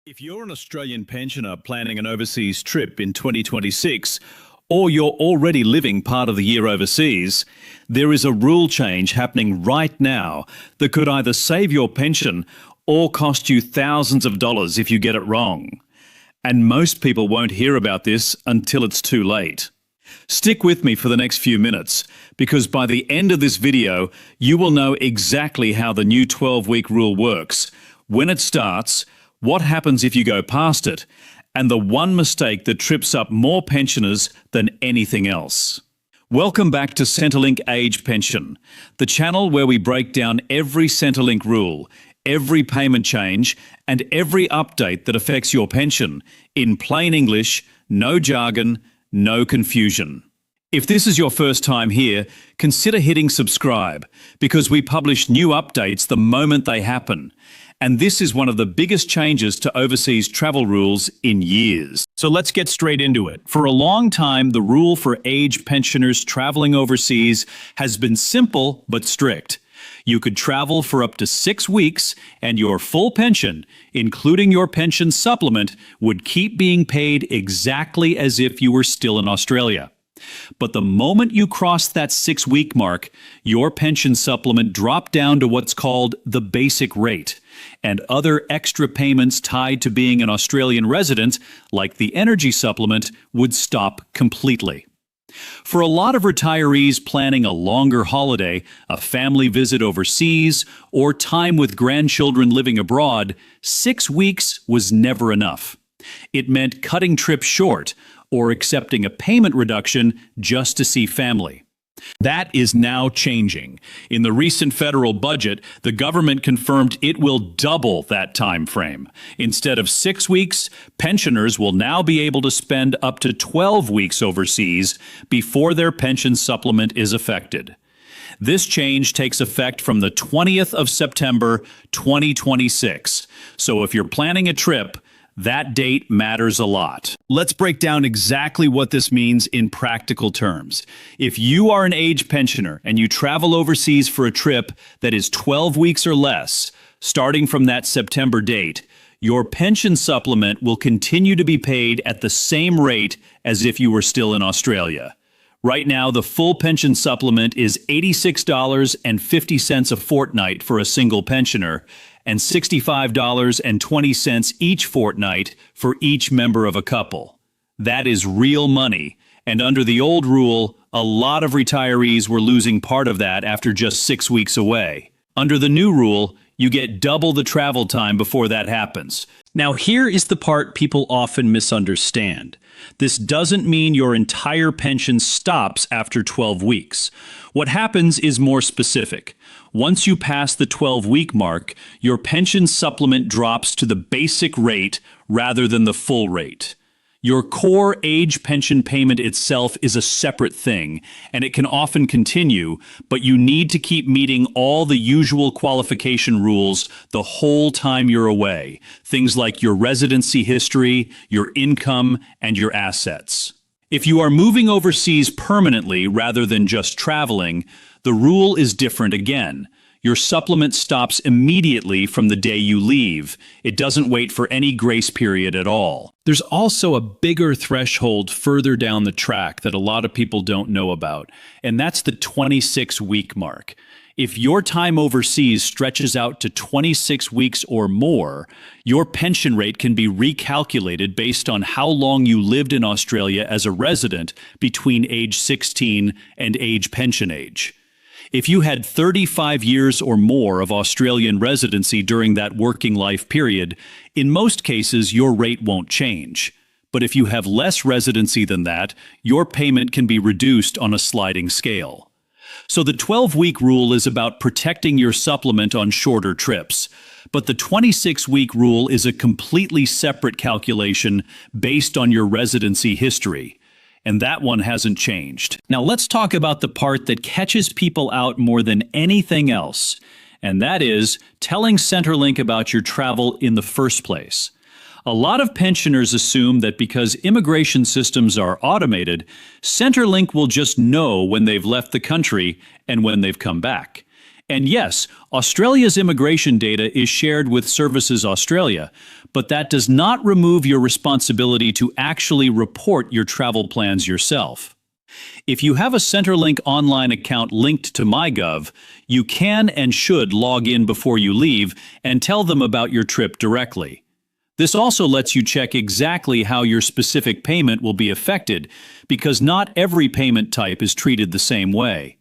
If you're an Australian pensioner planning an overseas trip in 2026, or you're already living part of the year overseas, there is a rule change happening right now that could either save your pension or cost you thousands of dollars if you get it wrong. And most people won't hear about this until it's too late. Stick with me for the next few minutes, because by the end of this video, you will know exactly how the new 12-week rule works, when it starts, what happens if you go past it, and the one mistake that trips up more pensioners than anything else. Welcome back to Centrelink Age Pension, the channel where we break down every Centrelink rule, every payment change, and every update that affects your pension, in plain English, no jargon, no confusion. If this is your first time here, consider hitting subscribe, because we publish new updates the moment they happen. And this is one of the biggest changes to overseas travel rules in years. So let's get straight into it. For a long time, the rule for age pensioners traveling overseas has been simple but strict. You could travel for up to 6 weeks, and your full pension, including your pension supplement, would keep being paid exactly as if you were still in Australia. But the moment you crossed that 6-week mark, your pension supplement dropped down to what's called the basic rate, and other extra payments tied to being an Australian resident, like the energy supplement, would stop completely. For a lot of retirees planning a longer holiday, a family visit overseas, or time with grandchildren living abroad, 6 weeks was never enough. It meant cutting trips short, or accepting a payment reduction just to see family. That is now changing. In the recent federal budget, the government confirmed it will double that time frame. Instead of 6 weeks, pensioners will now be able to spend up to 12 weeks overseas before their pension supplement is affected. This change takes effect from the 20th of September, 2026. So if you're planning a trip, that date matters a lot. Let's break down exactly what this means in practical terms. If you are an age pensioner and you travel overseas for a trip that is 12 weeks or less, starting from that September date, your pension supplement will continue to be paid at the same rate as if you were still in Australia. Right now, the full pension supplement is $86.50 a fortnight for a single pensioner, and $65.20 each fortnight for each member of a couple. That is real money, and under the old rule, a lot of retirees were losing part of that after just 6 weeks away. Under the new rule, you get double the travel time before that happens. Now here is the part people often misunderstand. This doesn't mean your entire pension stops after 12 weeks. What happens is more specific. Once you pass the 12-week mark, your pension supplement drops to the basic rate rather than the full rate. Your core age pension payment itself is a separate thing, and it can often continue, but you need to keep meeting all the usual qualification rules the whole time you're away. Things like your residency history, your income, and your assets. If you are moving overseas permanently rather than just traveling, the rule is different again. Your supplement stops immediately from the day you leave. It doesn't wait for any grace period at all. There's also a bigger threshold further down the track that a lot of people don't know about, and that's the 26-week mark. If your time overseas stretches out to 26 weeks or more, your pension rate can be recalculated based on how long you lived in Australia as a resident between age 16 and age pension age. If you had 35 years or more of Australian residency during that working life period, in most cases your rate won't change. But if you have less residency than that, your payment can be reduced on a sliding scale. So the 12-week rule is about protecting your supplement on shorter trips. But the 26-week rule is a completely separate calculation based on your residency history. And that one hasn't changed. Now let's talk about the part that catches people out more than anything else, and that is telling Centrelink about your travel in the first place. A lot of pensioners assume that because immigration systems are automated, Centrelink will just know when they've left the country and when they've come back. And yes, Australia's immigration data is shared with Services Australia, but that does not remove your responsibility to actually report your travel plans yourself. If you have a Centrelink online account linked to MyGov, you can and should log in before you leave and tell them about your trip directly. This also lets you check exactly how your specific payment will be affected, because not every payment type is treated the same way.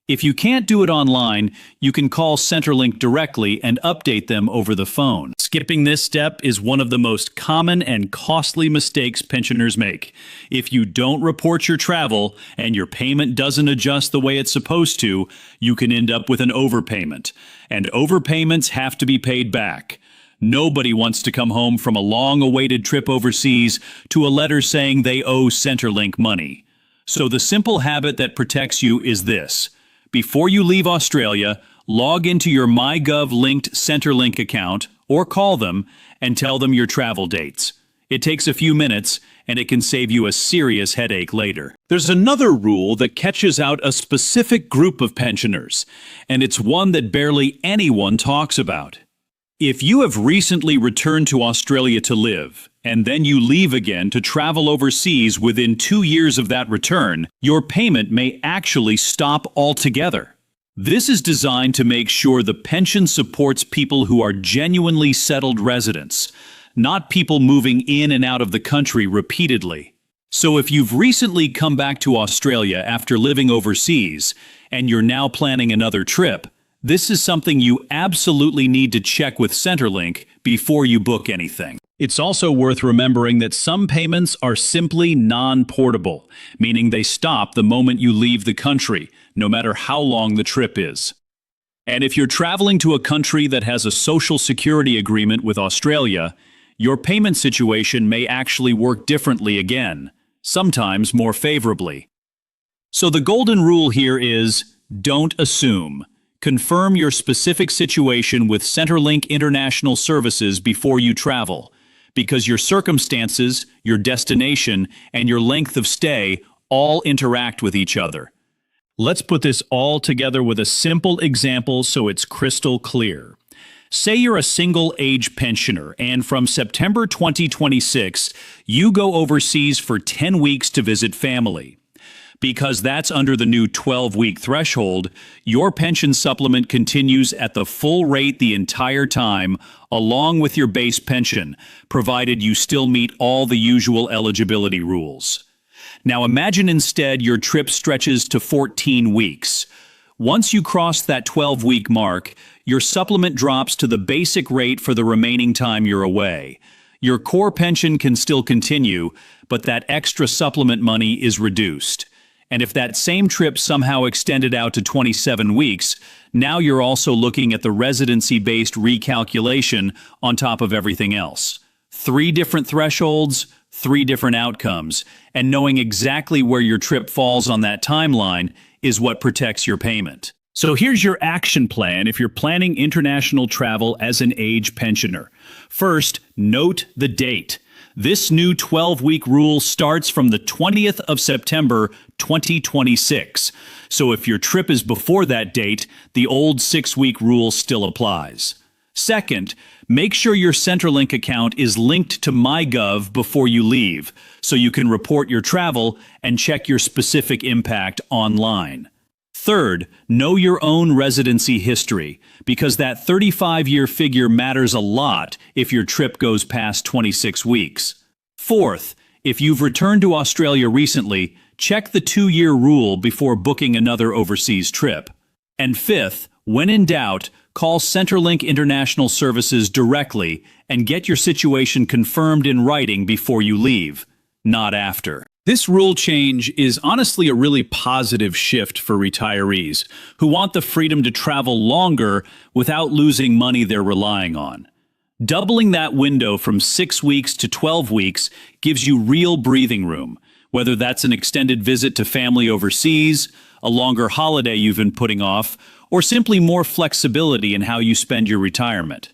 If you can't do it online, you can call Centrelink directly and update them over the phone. Skipping this step is one of the most common and costly mistakes pensioners make. If you don't report your travel and your payment doesn't adjust the way it's supposed to, you can end up with an overpayment. And overpayments have to be paid back. Nobody wants to come home from a long-awaited trip overseas to a letter saying they owe Centrelink money. So the simple habit that protects you is this. Before you leave Australia, log into your MyGov-linked Centrelink account or call them and tell them your travel dates. It takes a few minutes, and it can save you a serious headache later. There's another rule that catches out a specific group of pensioners, and it's one that barely anyone talks about. If you have recently returned to Australia to live, and then you leave again to travel overseas within 2 years of that return, your payment may actually stop altogether. This is designed to make sure the pension supports people who are genuinely settled residents, not people moving in and out of the country repeatedly. So if you've recently come back to Australia after living overseas, and you're now planning another trip, this is something you absolutely need to check with Centrelink before you book anything. It's also worth remembering that some payments are simply non-portable, meaning they stop the moment you leave the country, no matter how long the trip is. And if you're traveling to a country that has a social security agreement with Australia, your payment situation may actually work differently again, sometimes more favorably. So the golden rule here is, don't assume. Confirm your specific situation with Centrelink International Services before you travel, because your circumstances, your destination, and your length of stay all interact with each other. Let's put this all together with a simple example so it's crystal clear. Say you're a single-age pensioner, and from September 2026, you go overseas for 10 weeks to visit family. Because that's under the new 12-week threshold, your pension supplement continues at the full rate the entire time, along with your base pension, provided you still meet all the usual eligibility rules. Now imagine instead your trip stretches to 14 weeks. Once you cross that 12-week mark, your supplement drops to the basic rate for the remaining time you're away. Your core pension can still continue, but that extra supplement money is reduced. And if that same trip somehow extended out to 27 weeks, now you're also looking at the residency-based recalculation on top of everything else. 3 different thresholds, 3 different outcomes, and knowing exactly where your trip falls on that timeline is what protects your payment. So here's your action plan if you're planning international travel as an age pensioner. First, note the date. This new 12-week rule starts from the 20th of September 2026. So if your trip is before that date, the old 6-week rule still applies. Second, make sure your Centrelink account is linked to MyGov before you leave, so you can report your travel and check your specific impact online. Third, know your own residency history, because that 35-year figure matters a lot if your trip goes past 26 weeks. Fourth, if you've returned to Australia recently, check the 2-year rule before booking another overseas trip. And fifth, when in doubt, call Centrelink International Services directly and get your situation confirmed in writing before you leave, not after. This rule change is honestly a really positive shift for retirees who want the freedom to travel longer without losing money they're relying on. Doubling that window from 6 weeks to 12 weeks gives you real breathing room, whether that's an extended visit to family overseas, a longer holiday you've been putting off, or simply more flexibility in how you spend your retirement.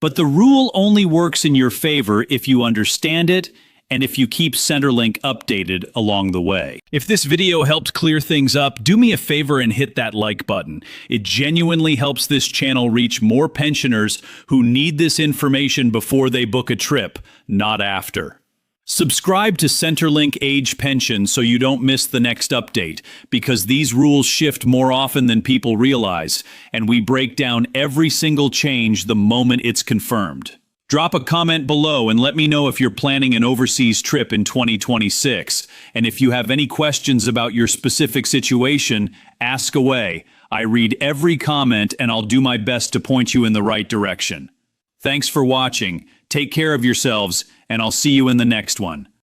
But the rule only works in your favor if you understand it and if you keep Centrelink updated along the way. If this video helped clear things up, do me a favor and hit that like button. It genuinely helps this channel reach more pensioners who need this information before they book a trip, not after. Subscribe to Centrelink Age Pension so you don't miss the next update, because these rules shift more often than people realize, and we break down every single change the moment it's confirmed. Drop a comment below and let me know if you're planning an overseas trip in 2026. And if you have any questions about your specific situation, ask away. I read every comment and I'll do my best to point you in the right direction. Thanks for watching. Take care of yourselves, and I'll see you in the next one.